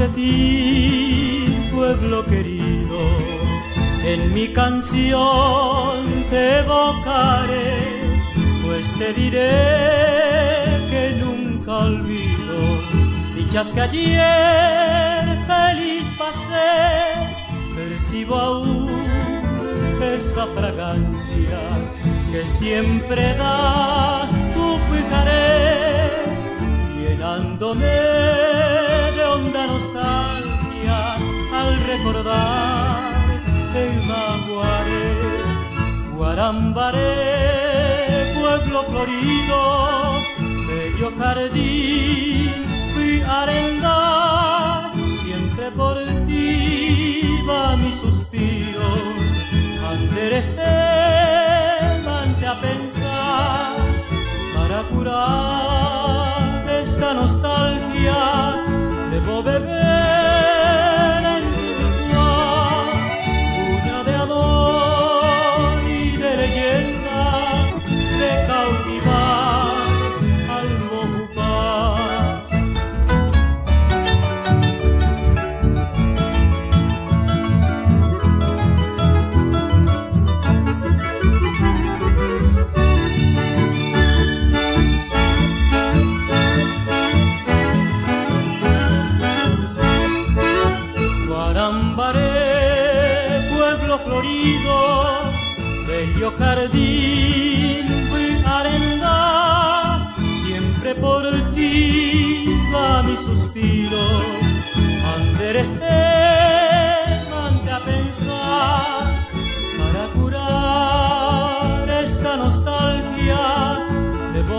de ti, pueblo querido, en mi canción te evocaré, pues te diré que nunca olvido dichas que ayer feliz pasé. Percibo aún esa fragancia que siempre da tu picaré, llenándome de honda nostalgia al recordar el Maguaré. Guarambaré, pueblo florido, bello jardín, fui a arendar, siempre por ti van mis suspiros, mante a pensar, para curar esta nostalgia debo beber en tu lugar, cuña de amor y de leyendas, de cautivar al mojupar. Guarambaré, pueblo florido, bello jardín, fui a arendar, siempre por ti va mis suspiros, mante a pensar, para curar esta nostalgia debo